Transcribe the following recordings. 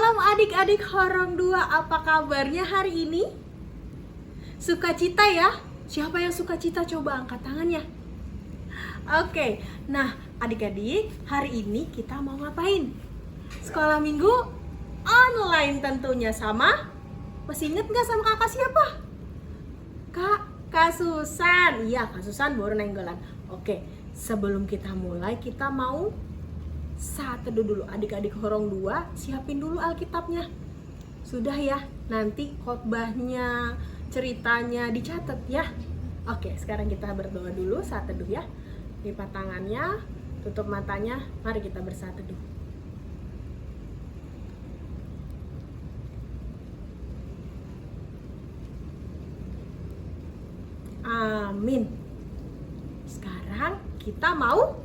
Shalom adik-adik Horong 2, apa kabarnya hari ini? Sukacita ya? Siapa yang sukacita coba angkat tangannya. Oke, nah adik-adik hari ini kita mau ngapain? Sekolah minggu online tentunya sama? Masih inget gak sama kakak siapa? Kak Susan. Iya, Kak Susan baru nenggolan. Oke, sebelum kita mulai kita mau saat teduh dulu. Adik-adik Horong 2 siapin dulu Alkitabnya. Sudah ya, nanti khotbahnya, ceritanya dicatat ya. Oke, sekarang kita berdoa dulu saat teduh ya. Lipat tangannya, tutup matanya, mari kita bersaat teduh. Amin. Sekarang kita mau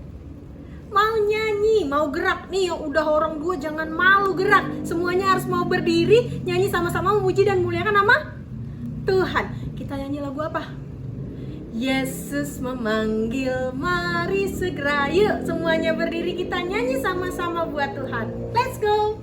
nyanyi, mau gerak nih. Yang udah Horong 2 jangan malu gerak. Semuanya harus mau berdiri, nyanyi sama-sama memuji dan muliakan nama Tuhan. Kita nyanyi lagu apa? Yesus memanggil, mari segera. Yuk semuanya berdiri, kita nyanyi sama-sama buat Tuhan. Let's go.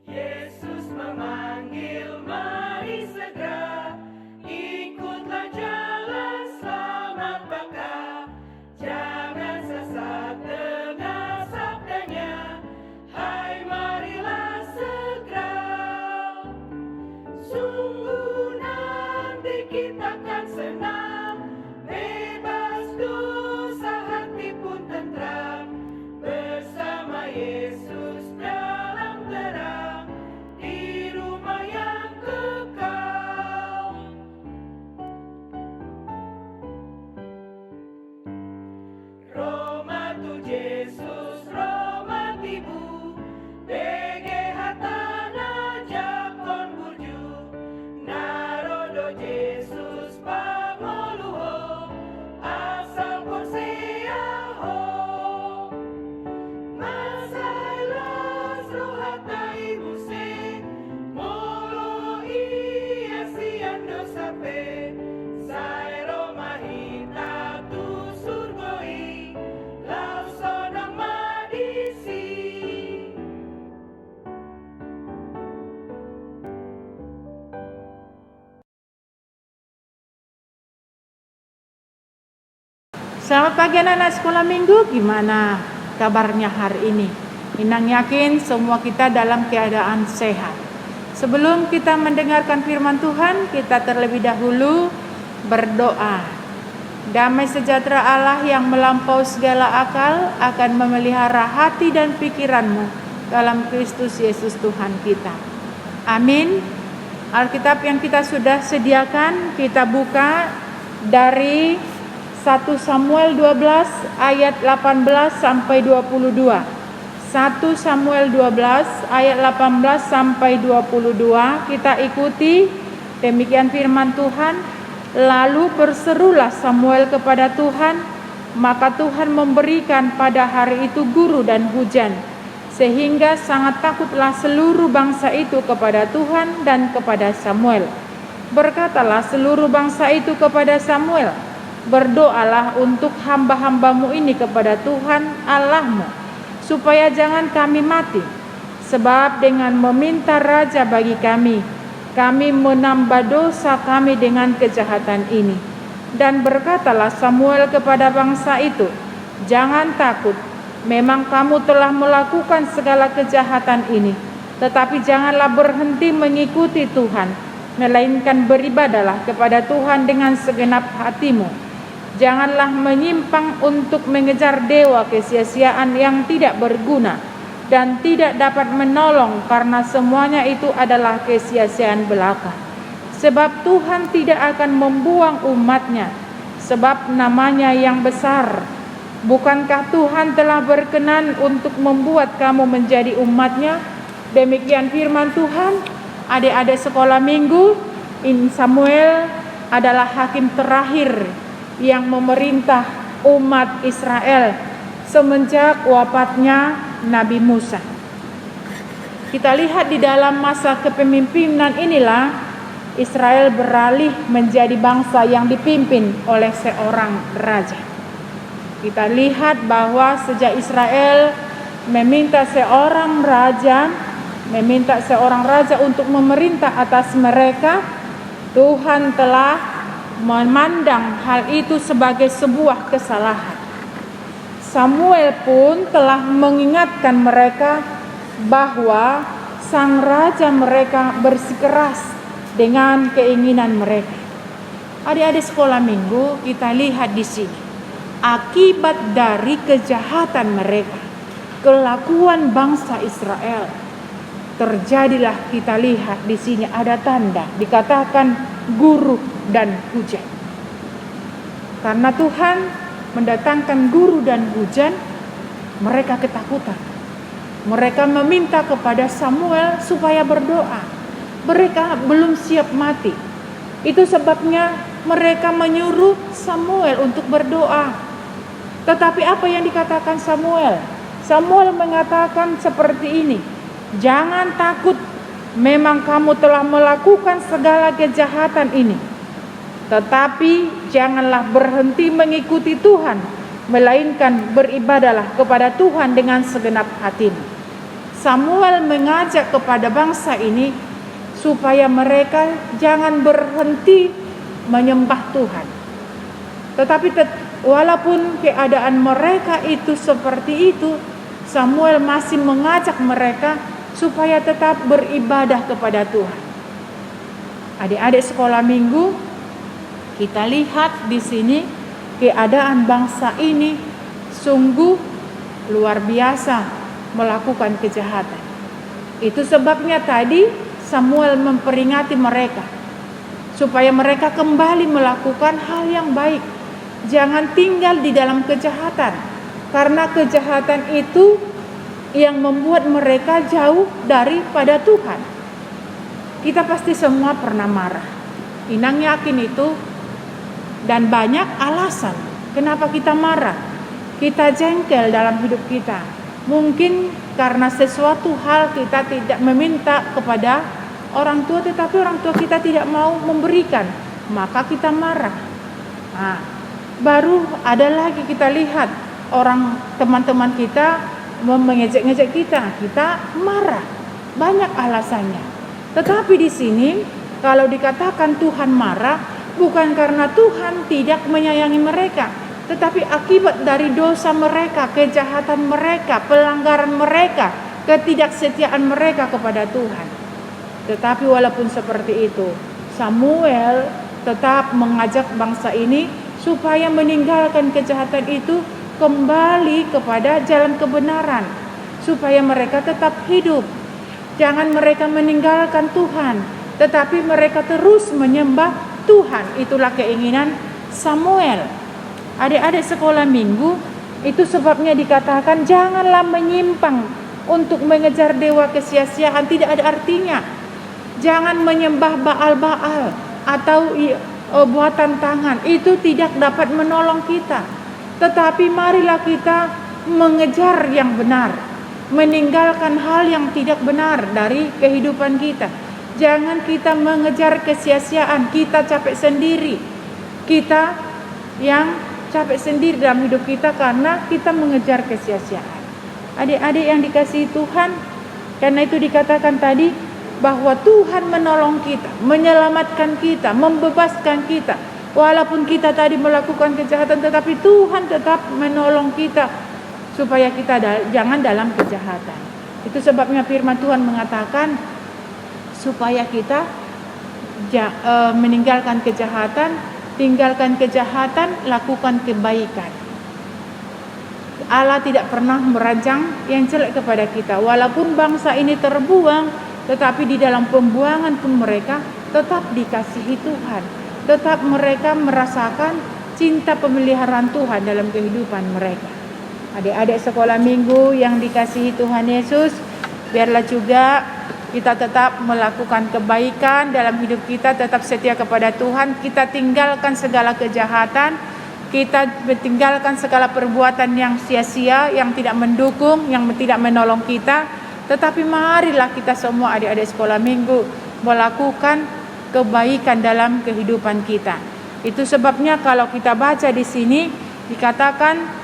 Yesus memanggil, mari segera, ikutlah jalan selamat baka. Jangan sesat dengar sabdanya, hai marilah segera. Sungguh nanti kita akan senang, bebas dosa hati pun tentram, bersama Yesus dalam terang, di rumah yang kekal. Rohmat Yesus, rohmat Ibu, bege hatana jakon burju, narodo Yesus pangoluho, asal korseaho. Masailas rohatai muse, molo iya sian dosape, sai romahita tu surgoi, lau sonang madisi. Selamat pagi anak-anak sekolah minggu, gimana kabarnya hari ini? Inang yakin semua kita dalam keadaan sehat. Sebelum kita mendengarkan firman Tuhan, kita terlebih dahulu berdoa. Damai sejahtera Allah yang melampaui segala akal akan memelihara hati dan pikiranmu dalam Kristus Yesus Tuhan kita. Amin. Alkitab yang kita sudah sediakan, kita buka dari 1 Samuel 12 ayat 18 sampai 22. 1 Samuel 12 ayat 18 sampai 22. Kita ikuti demikian firman Tuhan. Lalu berserulah Samuel kepada Tuhan, maka Tuhan memberikan pada hari itu guru dan hujan, sehingga sangat takutlah seluruh bangsa itu kepada Tuhan dan kepada Samuel. Berkatalah seluruh bangsa itu kepada Samuel, berdoalah untuk hamba-hambamu ini kepada Tuhan Allahmu, supaya jangan kami mati. Sebab dengan meminta raja bagi kami menambah dosa kami dengan kejahatan ini. Dan berkatalah Samuel kepada bangsa itu, jangan takut, memang kamu telah melakukan segala kejahatan ini, tetapi janganlah berhenti mengikuti Tuhan, melainkan beribadahlah kepada Tuhan dengan segenap hatimu. Janganlah menyimpang untuk mengejar dewa kesia-siaan yang tidak berguna dan tidak dapat menolong, karena semuanya itu adalah kesia-siaan belaka. Sebab Tuhan tidak akan membuang umatnya, sebab namanya yang besar. Bukankah Tuhan telah berkenan untuk membuat kamu menjadi umatnya? Demikian firman Tuhan. Adik-adik sekolah minggu, Samuel adalah hakim terakhir yang memerintah umat Israel semenjak wafatnya Nabi Musa. Kita lihat di dalam masa kepemimpinan inilah Israel beralih menjadi bangsa yang dipimpin oleh seorang raja. Kita lihat bahwa sejak Israel meminta seorang raja untuk memerintah atas mereka, Tuhan telah memandang hal itu sebagai sebuah kesalahan. Samuel pun telah mengingatkan mereka bahwa sang raja mereka bersikeras dengan keinginan mereka. Adik-adik sekolah minggu, kita lihat di sini akibat dari kejahatan mereka, kelakuan bangsa Israel, terjadilah, kita lihat di sini ada tanda dikatakan guru dan hujan. Karena Tuhan mendatangkan guru dan hujan, mereka ketakutan. Mereka meminta kepada Samuel supaya berdoa. Mereka belum siap mati. Itu sebabnya mereka menyuruh Samuel untuk berdoa. Tetapi apa yang dikatakan Samuel? Samuel mengatakan seperti ini, jangan takut, memang kamu telah melakukan segala kejahatan ini. Tetapi janganlah berhenti mengikuti Tuhan, melainkan beribadahlah kepada Tuhan dengan segenap hatimu. Samuel mengajak kepada bangsa ini supaya mereka jangan berhenti menyembah Tuhan. Tetapi walaupun keadaan mereka itu seperti itu, Samuel masih mengajak mereka supaya tetap beribadah kepada Tuhan. Adik-adik sekolah minggu, kita lihat di sini keadaan bangsa ini sungguh luar biasa melakukan kejahatan. Itu sebabnya tadi Samuel memperingati mereka supaya mereka kembali melakukan hal yang baik. Jangan tinggal di dalam kejahatan, karena kejahatan itu yang membuat mereka jauh daripada Tuhan. Kita pasti semua pernah marah. Inang yakin itu, dan banyak alasan kenapa kita marah. Kita jengkel dalam hidup kita. Mungkin karena sesuatu hal kita tidak meminta kepada orang tua, tetapi orang tua kita tidak mau memberikan, maka kita marah. Nah, baru ada lagi kita lihat orang teman-teman kita mengejek-ngejek kita marah. Banyak alasannya. Tetapi di sini kalau dikatakan Tuhan marah, bukan karena Tuhan tidak menyayangi mereka, tetapi akibat dari dosa mereka, kejahatan mereka, pelanggaran mereka, ketidaksetiaan mereka kepada Tuhan. Tetapi walaupun seperti itu, Samuel tetap mengajak bangsa ini supaya meninggalkan kejahatan itu, kembali kepada jalan kebenaran, supaya mereka tetap hidup. Jangan mereka meninggalkan Tuhan, tetapi mereka terus menyembah Tuhan. Itulah keinginan Samuel. Adik-adik sekolah minggu, itu sebabnya dikatakan janganlah menyimpang untuk mengejar dewa kesia-siaan, tidak ada artinya. Jangan menyembah Baal-Baal atau buatan tangan, itu tidak dapat menolong kita. Tetapi marilah kita mengejar yang benar, meninggalkan hal yang tidak benar dari kehidupan kita. Jangan kita mengejar kesia-siaan, kita capek sendiri. Kita yang capek sendiri dalam hidup kita karena kita mengejar kesia-siaan. Adik-adik yang dikasihi Tuhan, karena itu dikatakan tadi bahwa Tuhan menolong kita, menyelamatkan kita, membebaskan kita. Walaupun kita tadi melakukan kejahatan, tetapi Tuhan tetap menolong kita supaya kita jangan dalam kejahatan. Itu sebabnya firman Tuhan mengatakan supaya kita meninggalkan kejahatan, tinggalkan kejahatan, lakukan kebaikan. Allah tidak pernah merancang yang jelek kepada kita. Walaupun bangsa ini terbuang, tetapi di dalam pembuangan pun mereka tetap dikasihi Tuhan. Tetap mereka merasakan cinta pemeliharaan Tuhan dalam kehidupan mereka. Adik-adik sekolah minggu yang dikasihi Tuhan Yesus, biarlah juga kita tetap melakukan kebaikan dalam hidup kita, tetap setia kepada Tuhan. Kita tinggalkan segala kejahatan, kita tinggalkan segala perbuatan yang sia-sia, yang tidak mendukung, yang tidak menolong kita. Tetapi marilah kita semua adik-adik sekolah minggu melakukan kebaikan dalam kehidupan kita. Itu sebabnya kalau kita baca di sini dikatakan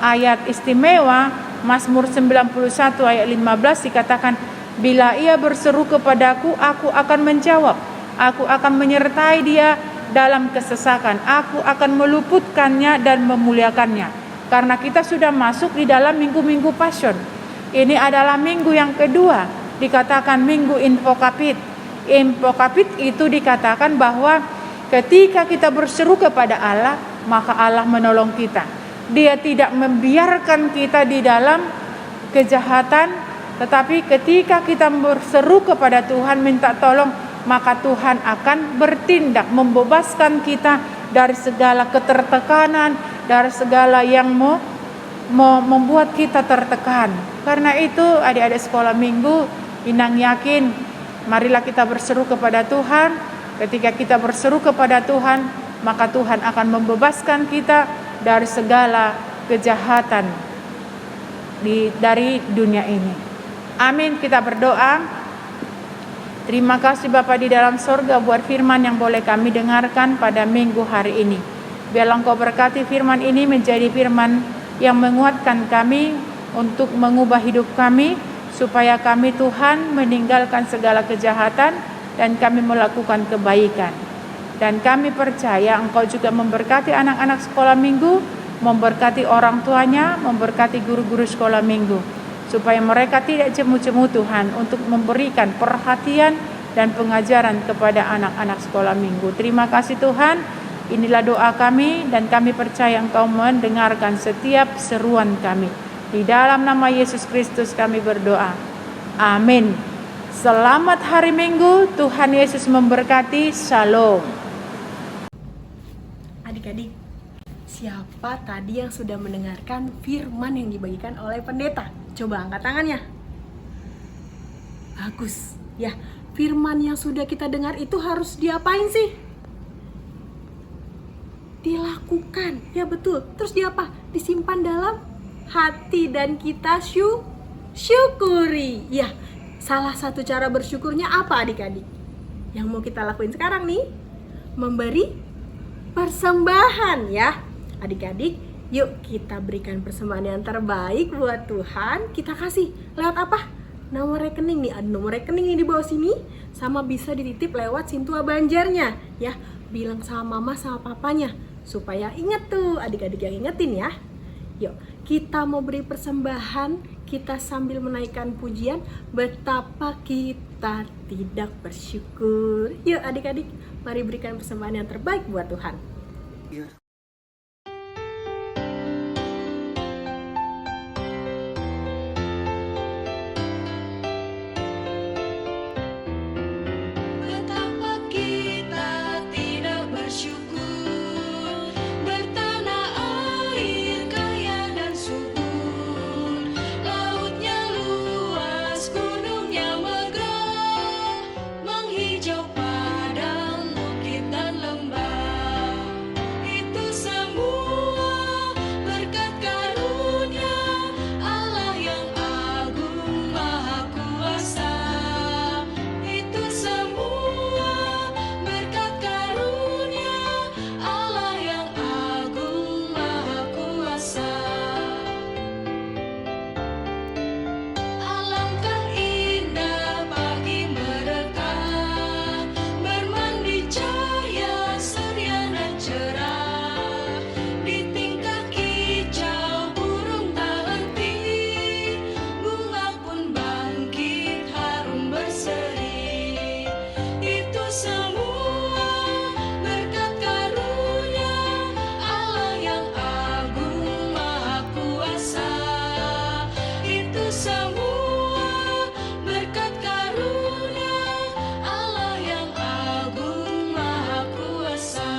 ayat istimewa Mazmur 91 ayat 15 dikatakan, bila ia berseru kepadaku, aku akan menjawab. Aku akan menyertai dia dalam kesesakan. Aku akan meluputkannya dan memuliakannya. Karena kita sudah masuk di dalam minggu-minggu Passion. Ini adalah minggu yang kedua, dikatakan minggu Invokapit. Invokapit itu dikatakan bahwa ketika kita berseru kepada Allah, maka Allah menolong kita. Dia tidak membiarkan kita di dalam kejahatan, tetapi ketika kita berseru kepada Tuhan minta tolong, maka Tuhan akan bertindak membebaskan kita dari segala ketertekanan, dari segala yang membuat kita tertekan. Karena itu adik-adik sekolah minggu, Inang yakin, marilah kita berseru kepada Tuhan. Ketika kita berseru kepada Tuhan, maka Tuhan akan membebaskan kita dari segala kejahatan dari dunia ini. Amin. Kita berdoa. Terima kasih Bapa di dalam sorga buat firman yang boleh kami dengarkan pada minggu hari ini. Biarlah Engkau berkati firman ini menjadi firman yang menguatkan kami untuk mengubah hidup kami, supaya kami Tuhan meninggalkan segala kejahatan dan kami melakukan kebaikan. Dan kami percaya Engkau juga memberkati anak-anak sekolah minggu, memberkati orang tuanya, memberkati guru-guru sekolah minggu, supaya mereka tidak jemu-jemu Tuhan untuk memberikan perhatian dan pengajaran kepada anak-anak sekolah minggu. Terima kasih Tuhan, inilah doa kami dan kami percaya Engkau mendengarkan setiap seruan kami. Di dalam nama Yesus Kristus kami berdoa. Amin. Selamat hari Minggu, Tuhan Yesus memberkati. Shalom. Adik-adik, siapa tadi yang sudah mendengarkan firman yang dibagikan oleh pendeta? Coba angkat tangannya. Bagus. Ya, firman yang sudah kita dengar itu harus diapain sih? Dilakukan. Ya betul. Terus diapa? Disimpan dalam hati dan kita syukuri. Ya, salah satu cara bersyukurnya apa adik-adik? Yang mau kita lakuin sekarang nih, memberi persembahan ya. Adik-adik, yuk kita berikan persembahan yang terbaik buat Tuhan. Kita kasih lewat apa? Nomor rekening nih, ada nomor rekening nih di bawah sini. Sama bisa dititip lewat Sintua Banjarnya ya. Bilang sama mama sama papanya, supaya ingat tuh, adik-adik yang ingetin ya. Yuk, kita mau beri persembahan, kita sambil menaikkan pujian, betapa kita tidak bersyukur. Yuk adik-adik, mari berikan persembahan yang terbaik buat Tuhan. Betapa kita tidak bersyukur, bertanah air kaya dan subur, lautnya luas, gunungnya megah, menghijau padang, bukit dan lembah. Itu semua berkat karunia Allah yang agung maha kuasa. Itu semua berkat karunia Allah yang agung maha kuasa. Alangkah indah pagi mereka, bermandi cahaya surya dan cerah. Di tingkah kicau burung tak henti, bunga pun bangkit harum berseri. Itu semua berkat karunia Allah yang agung maha kuasa. Itu semua berkat karunia Allah yang agung maha kuasa.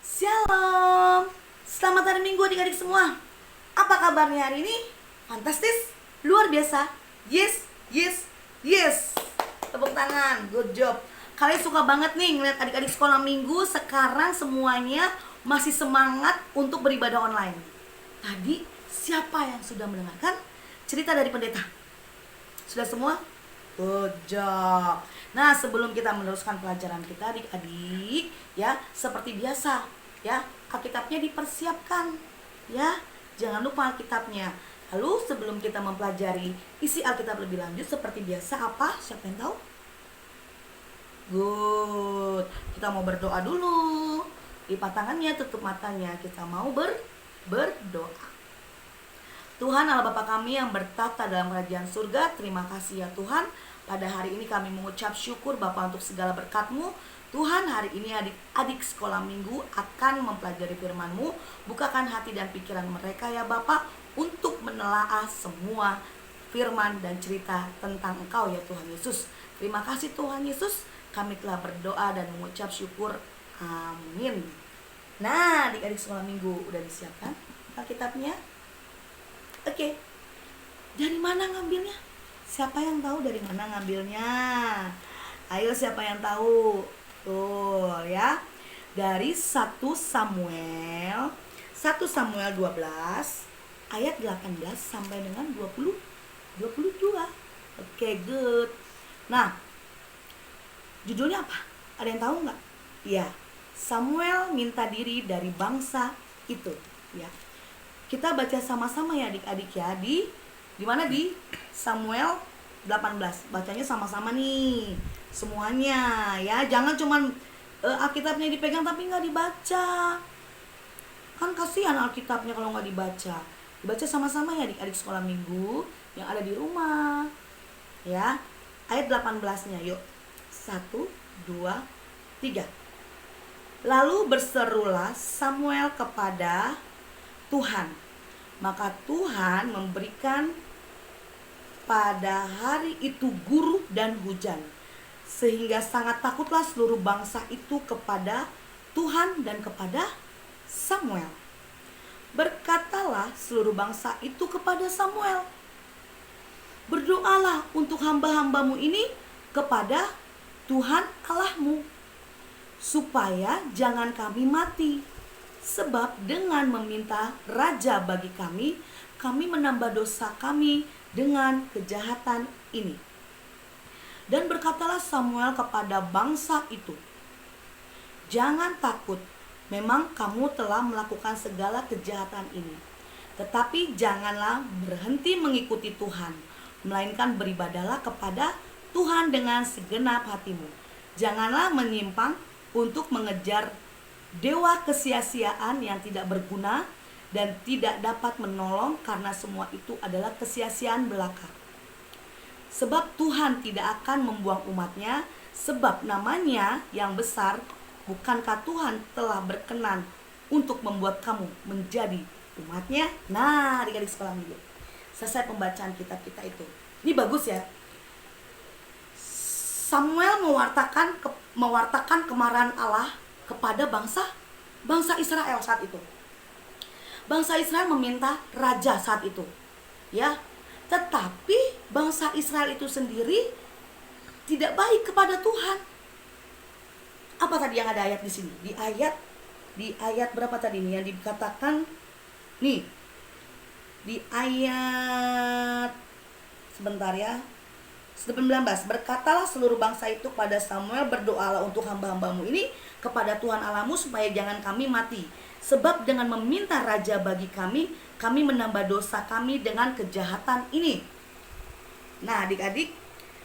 Shalom, selamat hari Minggu adik-adik semua. Apa kabarnya hari ini? Fantastis, luar biasa. Yes, yes, yes. Tepuk tangan, good job. Kalian suka banget nih ngeliat adik-adik sekolah minggu sekarang semuanya masih semangat untuk beribadah online. Tadi Siapa yang sudah mendengarkan cerita dari pendeta? Sudah semua? Good job. Nah, sebelum kita meneruskan pelajaran kita adik-adik, ya, seperti biasa, ya, Alkitabnya dipersiapkan, ya. Jangan lupa Alkitabnya. Lalu sebelum kita mempelajari isi Alkitab lebih lanjut, seperti biasa apa? Siapa yang tahu? Good. Kita mau berdoa dulu. Lipat tangannya, tutup matanya. Kita mau berdoa. Tuhan Allah Bapa kami yang bertata dalam kerajaan surga, terima kasih ya Tuhan. Pada hari ini kami mengucap syukur Bapa untuk segala berkat-Mu. Tuhan, hari ini adik-adik sekolah minggu akan mempelajari firman-Mu. Bukakan hati dan pikiran mereka ya Bapa untuk menelaah semua firman dan cerita tentang Engkau ya Tuhan Yesus. Terima kasih Tuhan Yesus, kami telah berdoa dan mengucap syukur. Amin. Nah, adik-adik sekolah minggu udah disiapkan Alkitabnya? Oke. Dari mana ngambilnya? Siapa yang tahu dari mana ngambilnya? Ayo, siapa yang tahu? Tuh ya. Dari 1 Samuel 12 ayat 18 sampai dengan 22. Oke, good. Nah, judulnya apa? Ada yang tahu nggak? Iya, Samuel minta diri dari bangsa itu, ya. Kita baca sama-sama ya adik-adik ya. Di mana di Samuel 18. Bacanya sama-sama nih. Semuanya ya. Jangan cuman Alkitabnya dipegang tapi nggak dibaca. Kan kasihan Alkitabnya kalau nggak dibaca. Dibaca sama-sama ya adik-adik sekolah minggu yang ada di rumah. Ya. Ayat 18-nya yuk. 1, 2, 3. Lalu berserulah Samuel kepada Tuhan. Maka Tuhan memberikan pada hari itu guru dan hujan, sehingga sangat takutlah seluruh bangsa itu kepada Tuhan dan kepada Samuel. Berkatalah seluruh bangsa itu kepada Samuel, berdoalah untuk hamba-hambamu ini kepada Tuhan Allahmu, supaya jangan kami mati. Sebab dengan meminta raja bagi kami menambah dosa kami dengan kejahatan ini. Dan berkatalah Samuel kepada bangsa itu, jangan takut, memang kamu telah melakukan segala kejahatan ini. Tetapi janganlah berhenti mengikuti Tuhan, melainkan beribadahlah kepada Tuhan dengan segenap hatimu. Janganlah menyimpang untuk mengejar dewa kesia-siaan yang tidak berguna dan tidak dapat menolong, karena semua itu adalah kesia-siaan belaka. Sebab Tuhan tidak akan membuang umatnya, sebab namanya yang besar. Bukankah Tuhan telah berkenan untuk membuat kamu menjadi umatnya? Nah, adik-adik sekolah minggu, selesai pembacaan kitab kita itu. Ini bagus ya. Samuel mewartakan kemarahan Allah kepada bangsa Israel saat itu. Bangsa Israel meminta raja saat itu, ya. Tetapi bangsa Israel itu sendiri tidak baik kepada Tuhan. Apa tadi yang ada ayat di sini? Di ayat berapa tadi nih yang dikatakan? Nih. Di ayat sebentar ya. 19, berkatalah seluruh bangsa itu pada Samuel, berdoalah untuk hamba-hambamu ini kepada Tuhan Allahmu supaya jangan kami mati. Sebab dengan meminta raja bagi kami menambah dosa kami dengan kejahatan ini. Nah adik-adik,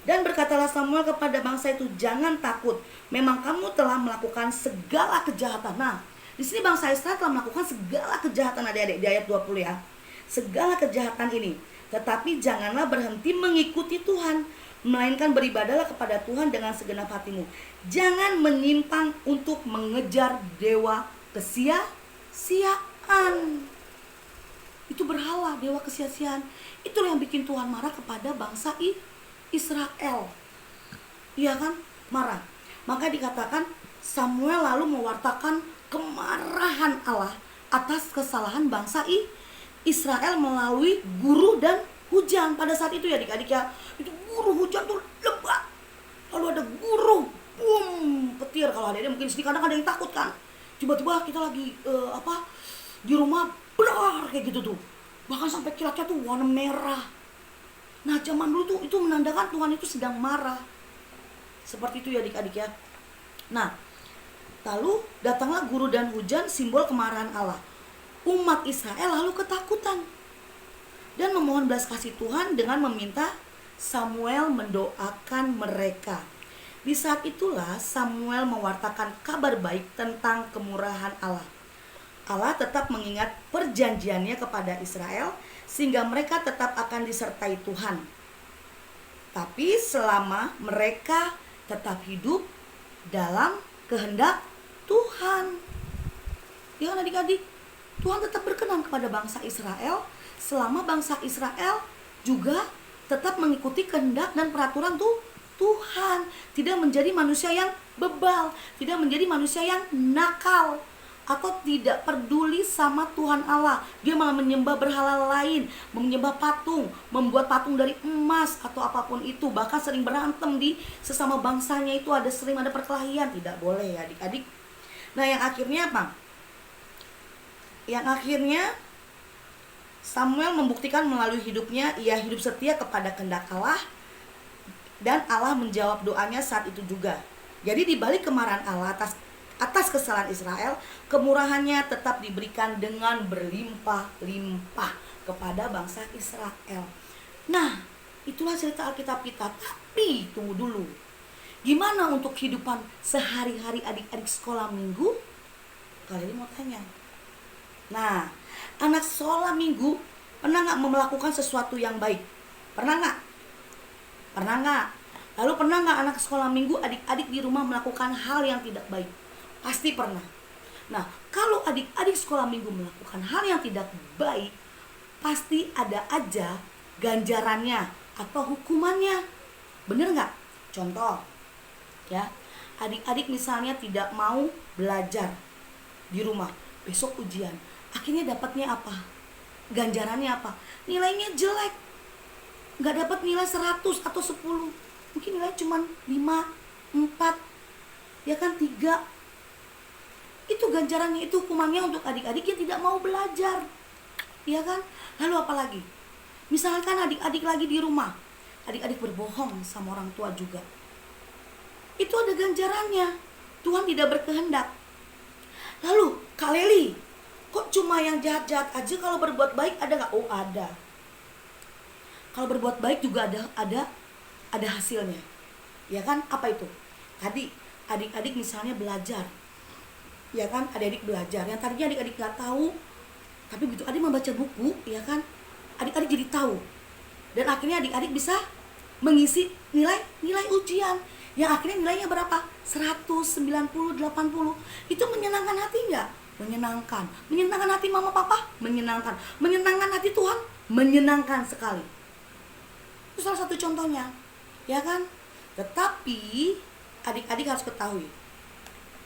dan berkatalah Samuel kepada bangsa itu, jangan takut, memang kamu telah melakukan segala kejahatan. Nah, di sini bangsa Israel telah melakukan segala kejahatan adik-adik di ayat 20 ya. Segala kejahatan ini. Tetapi janganlah berhenti mengikuti Tuhan, melainkan beribadahlah kepada Tuhan dengan segenap hatimu. Jangan menyimpang untuk mengejar dewa kesia-siaan. Itu berhala, dewa kesia-siaan. Itulah yang bikin Tuhan marah kepada bangsa Israel. Iya kan? Marah. Maka dikatakan Samuel lalu mewartakan kemarahan Allah atas kesalahan bangsa Israel melalui guru dan hujan. Pada saat itu ya adik-adik ya, itu guru hujan tuh lebat. Lalu ada guru, petir. Kalau ada mungkin sedih, kadang ada yang takut kan. Tiba-tiba kita lagi di rumah, benar kayak gitu tuh. Bahkan sampai kilatnya tuh warna merah. Nah, zaman dulu tuh itu menandakan Tuhan itu sedang marah. Seperti itu ya adik-adik ya. Nah, lalu datanglah guru dan hujan, simbol kemarahan Allah. Umat Israel lalu ketakutan dan memohon belas kasih Tuhan dengan meminta Samuel mendoakan mereka. Di saat itulah Samuel mewartakan kabar baik tentang kemurahan Allah. Allah tetap mengingat perjanjiannya kepada Israel sehingga mereka tetap akan disertai Tuhan. Tapi selama mereka tetap hidup dalam kehendak Tuhan. Ya kan adik-adik? Tuhan tetap berkenan kepada bangsa Israel selama bangsa Israel juga tetap mengikuti kehendak dan peraturan Tuhan. Tidak menjadi manusia yang bebal, tidak menjadi manusia yang nakal, atau tidak peduli sama Tuhan Allah. Dia malah menyembah berhala lain, menyembah patung, membuat patung dari emas atau apapun itu. Bahkan sering berantem di sesama bangsanya, itu sering ada perkelahian. Tidak boleh ya adik-adik. Nah, yang akhirnya apa? Yang akhirnya Samuel membuktikan melalui hidupnya ia hidup setia kepada kehendak Allah, dan Allah menjawab doanya saat itu juga. Jadi di balik kemarahan Allah atas kesalahan Israel, kemurahannya tetap diberikan dengan berlimpah-limpah kepada bangsa Israel. Nah, itulah cerita Alkitab kita. Tapi tunggu dulu, gimana untuk kehidupan sehari-hari adik-adik sekolah minggu? Kalian mau tanya. Nah, anak sekolah minggu pernah nggak melakukan sesuatu yang baik? Pernah nggak? Pernah nggak? Lalu pernah nggak anak sekolah minggu adik-adik di rumah melakukan hal yang tidak baik? Pasti pernah. Nah, kalau adik-adik sekolah minggu melakukan hal yang tidak baik, pasti ada aja ganjarannya atau hukumannya. Bener nggak? Contoh, ya, adik-adik misalnya tidak mau belajar di rumah, besok ujian. Akhirnya dapatnya apa? Ganjarannya apa? Nilainya jelek. Nggak dapat nilai 100 atau 10. Mungkin nilai cuma 5, 4, ya kan 3. Itu ganjarannya, itu hukumannya untuk adik-adik yang tidak mau belajar. Ya kan? Lalu apa lagi? Misalkan adik-adik lagi di rumah, adik-adik berbohong sama orang tua juga. Itu ada ganjarannya. Tuhan tidak berkehendak. Lalu, Kak Leli, kok cuma yang jahat-jahat aja, kalau berbuat baik ada nggak? Oh, ada. Kalau berbuat baik juga ada hasilnya. Ya kan? Apa itu? Tadi adik-adik misalnya belajar. Ya kan? Adik-adik belajar. Yang tadinya adik-adik nggak tahu, tapi begitu adik membaca buku, ya kan? Adik-adik jadi tahu. Dan akhirnya adik-adik bisa mengisi nilai ujian. Yang akhirnya nilainya berapa? 190, 80. Itu menyenangkan hati nggak? Menyenangkan. Menyenangkan hati mama papa? Menyenangkan. Menyenangkan hati Tuhan? Menyenangkan sekali. Itu salah satu contohnya, ya kan? Tetapi adik-adik harus ketahui,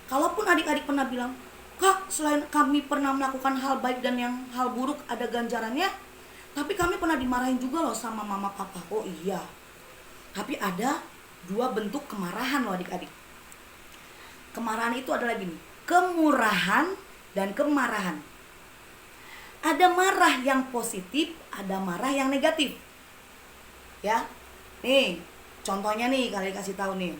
kalaupun adik-adik pernah bilang, Kak, selain kami pernah melakukan hal baik dan yang hal buruk ada ganjarannya, tapi kami pernah dimarahin juga loh sama mama papa. Oh iya. Tapi ada 2 bentuk kemarahan loh adik-adik. Kemarahan itu adalah gini, kemurahan dan kemarahan. Ada marah yang positif, ada marah yang negatif. Ya, nih contohnya nih, kalian kasih tahu nih.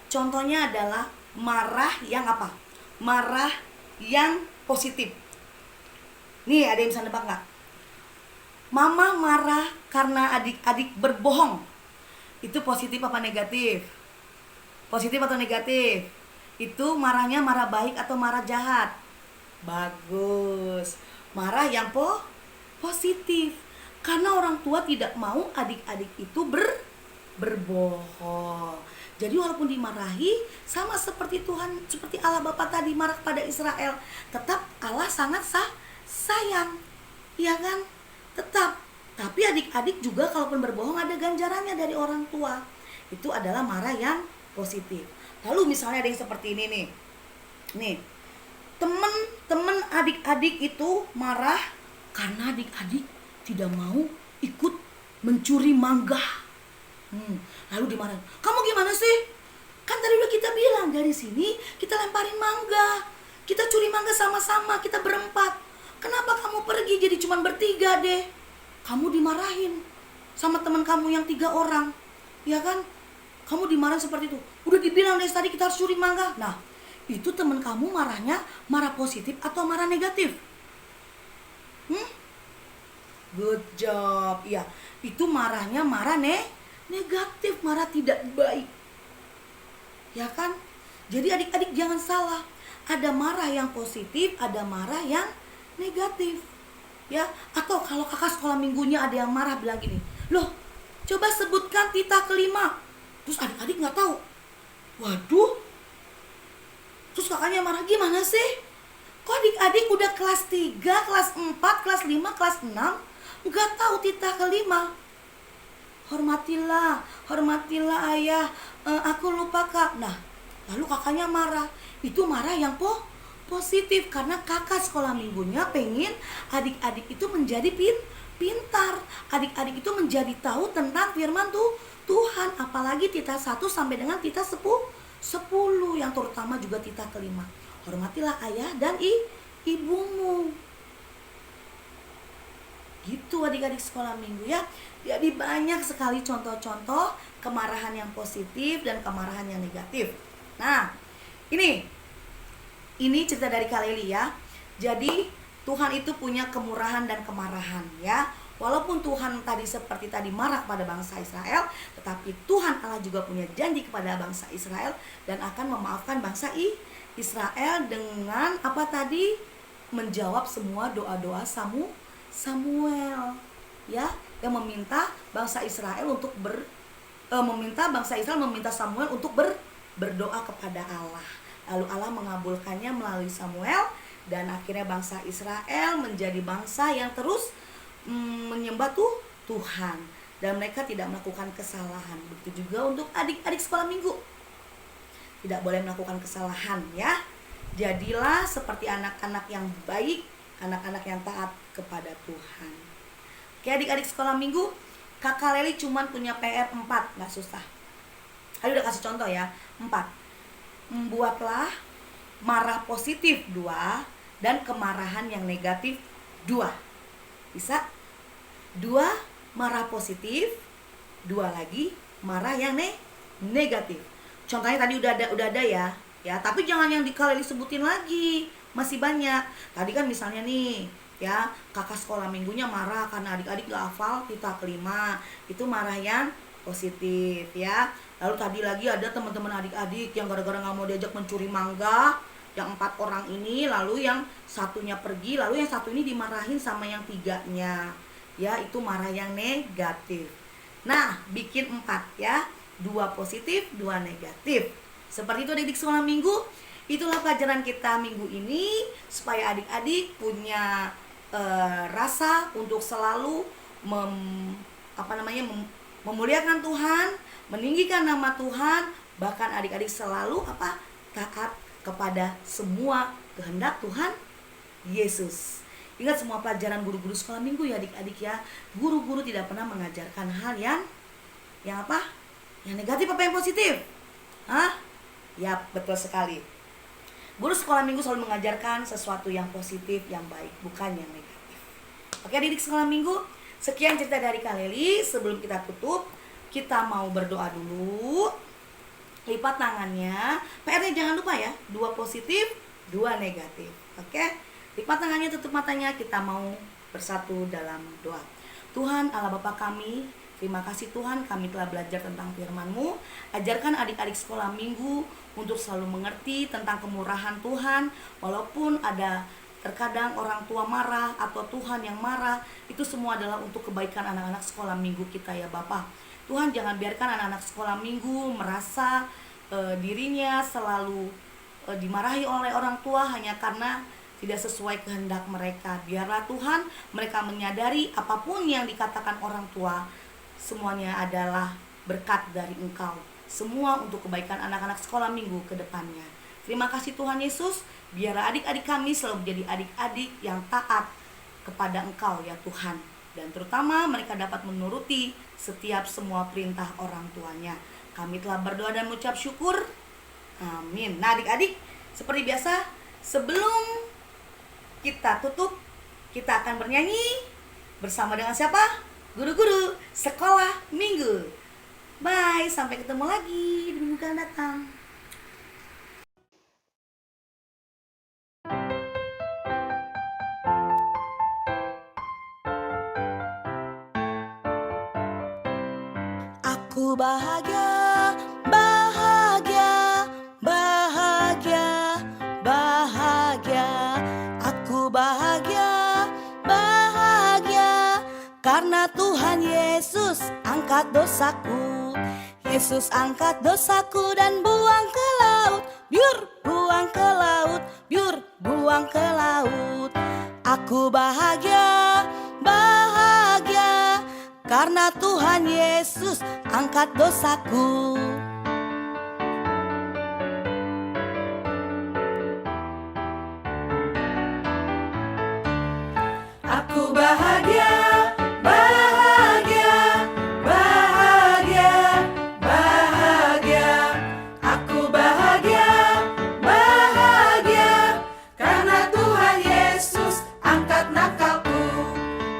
Contohnya adalah marah yang apa? Marah yang positif. Nih, ada yang bisa nebak nggak? Mama marah karena adik-adik berbohong. Itu positif apa negatif? Positif atau negatif? Itu marahnya marah baik atau marah jahat? Bagus. Marah yang positif. Karena orang tua tidak mau adik-adik itu berbohong. Jadi walaupun dimarahi, sama seperti Tuhan, seperti Allah Bapa tadi marah pada Israel, tetap Allah sangat sayang. Iya kan? Tetap. Tapi adik-adik juga kalaupun berbohong ada ganjarannya dari orang tua. Itu adalah marah yang positif. Lalu misalnya ada yang seperti ini nih. Nih. Temen adik-adik itu marah karena adik-adik tidak mau ikut mencuri mangga. Lalu dimarahin. Kamu gimana sih? Kan tadi udah kita bilang dari sini kita lemparin mangga. Kita curi mangga sama-sama, kita berempat. Kenapa kamu pergi jadi cuman bertiga deh? Kamu dimarahin sama teman kamu yang 3 orang, ya kan? Kamu dimarahin seperti itu. Udah dibilang dari tadi kita harus curi mangga. Nah, itu teman kamu marahnya marah positif atau marah negatif? Good job. Ya, itu marahnya marah negatif, marah tidak baik. Ya kan? Jadi adik-adik jangan salah. Ada marah yang positif, ada marah yang negatif. Ya, atau kalau kakak sekolah minggunya ada yang marah bilang gini, "Loh, coba sebutkan titah kelima." Terus adik-adik nggak tahu. Waduh. Terus kakaknya marah, "Gimana sih? Kok adik-adik udah kelas 3, kelas 4, kelas 5, kelas 6 nggak tahu titah kelima?" Hormatilah ayah, aku lupa kak. Nah, lalu kakaknya marah. Itu marah yang positif, karena kakak sekolah minggunya pengen adik-adik itu menjadi pintar. Adik-adik itu menjadi tahu tentang firman Tuhan, apalagi titah 1 sampai dengan titah 10, yang terutama juga titah kelima. Hormatilah ayah dan ibumu. Gitu adik-adik sekolah minggu ya. Jadi banyak sekali contoh-contoh kemarahan yang positif dan kemarahan yang negatif. Nah, ini cerita dari Kak Leli ya. Jadi Tuhan itu punya kemurahan dan kemarahan ya. Walaupun Tuhan tadi seperti tadi marah kepada bangsa Israel, tetapi Tuhan Allah juga punya janji kepada bangsa Israel dan akan memaafkan bangsa Israel dengan apa tadi? Menjawab semua doa-doa Samuel ya, yang meminta bangsa Israel untuk meminta Samuel untuk berdoa kepada Allah. Lalu Allah mengabulkannya melalui Samuel, dan akhirnya bangsa Israel menjadi bangsa yang terus menyembah Tuhan, dan mereka tidak melakukan kesalahan. Begitu juga untuk adik-adik sekolah minggu, tidak boleh melakukan kesalahan ya. Jadilah seperti anak-anak yang baik, anak-anak yang taat kepada Tuhan. Oke adik-adik sekolah minggu, Kakak Leli cuman punya PR 4, gak susah. Tadi udah kasih contoh ya, 4. Membuatlah marah positif 2 dan kemarahan yang negatif 2. Bisa? 2 marah positif, 2 lagi marah yang negatif. Contohnya tadi udah ada ya. Ya, tapi jangan yang dikali disebutin lagi. Masih banyak. Tadi kan misalnya nih, ya, kakak sekolah minggunya marah karena adik-adik gak hafal titah kelima. Itu marah yang positif ya. Lalu tadi lagi ada teman-teman adik-adik yang gara-gara gak mau diajak mencuri mangga, yang 4 orang ini, lalu yang satunya pergi, lalu yang satu ini dimarahin sama yang 3-nya. Ya, itu marah yang negatif. Nah, bikin 4 ya. 2 positif, 2 negatif. Seperti itu adik-adik sekolah minggu. Itulah pelajaran kita minggu ini, supaya adik-adik punya rasa untuk selalu memuliakan Tuhan, meninggikan nama Tuhan, bahkan adik-adik selalu taat kepada semua kehendak Tuhan Yesus. Ingat semua pelajaran guru-guru sekolah minggu ya adik-adik ya. Guru-guru tidak pernah mengajarkan hal yang negatif apa yang positif? Ya, betul sekali. Guru sekolah minggu selalu mengajarkan sesuatu yang positif, yang baik, bukan yang negatif. Oke adik-adik sekolah minggu, sekian cerita dari Kak Leli. Sebelum kita tutup, kita mau berdoa dulu. Lipat tangannya. PR-nya jangan lupa ya, 2 positif, 2 negatif. Oke? Lipat tangannya, tutup matanya. Kita mau bersatu dalam doa. Tuhan Allah Bapa kami, terima kasih Tuhan, kami telah belajar tentang firman-Mu. Ajarkan adik-adik sekolah minggu untuk selalu mengerti tentang kemurahan Tuhan. Walaupun ada terkadang orang tua marah atau Tuhan yang marah, itu semua adalah untuk kebaikan anak-anak sekolah minggu kita ya Bapak. Tuhan, jangan biarkan anak-anak sekolah minggu merasa dirinya selalu dimarahi oleh orang tua hanya karena tidak sesuai kehendak mereka. Biarlah Tuhan, mereka menyadari apapun yang dikatakan orang tua, semuanya adalah berkat dari Engkau. Semua untuk kebaikan anak-anak sekolah minggu ke depannya. Terima kasih Tuhan Yesus. Biarlah adik-adik kami selalu menjadi adik-adik yang taat kepada Engkau ya Tuhan. Dan terutama mereka dapat menuruti setiap semua perintah orang tuanya. Kami telah berdoa dan mengucap syukur. Amin. Nah adik-adik, seperti biasa, sebelum kita tutup, kita akan bernyanyi bersama dengan siapa? Guru-guru sekolah minggu. Bye, sampai ketemu lagi di minggu akan datang. Aku bahagia, bahagia, bahagia, bahagia. Aku bahagia, bahagia, karena Tuhan Yesus angkat dosaku. Yesus angkat dosaku dan buang ke laut. Biur, buang ke laut, biur, buang ke laut. Aku bahagia, bahagia, karena Tuhan Yesus angkat dosaku. Aku bahagia, bahagia, bahagia, bahagia. Aku bahagia, bahagia, karena Tuhan Yesus angkat nakalku.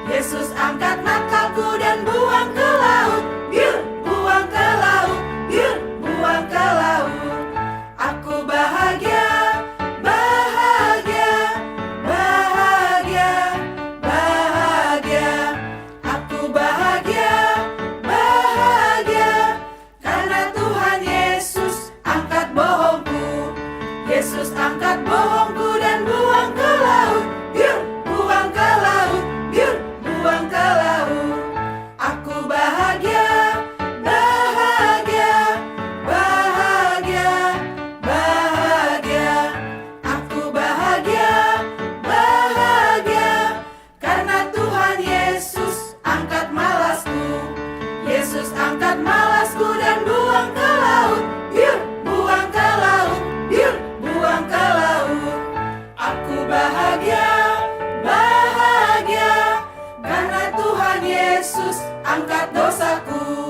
Yesus angkat nakalku dan buang ke laut. Biur, buang ke laut, biur, buang ke laut. Aku bahagia, bahagia, bahagia, bahagia. Aku bahagia, bahagia, karena Tuhan Yesus angkat bohongku. Yesus angkat bohongku dan buang ke laut. Biur, buang ke laut, biur, buang ke laut. Aku bahagia, bahagia, bahagia, bahagia. Aku bahagia, bahagia, karena Tuhan Yesus angkat malasku. Yesus angkat malasku dan buang ke laut. Biur, buang ke laut, biur, buang ke laut. Aku bahagia, bahagia, karena Tuhan Yesus angkat dosaku.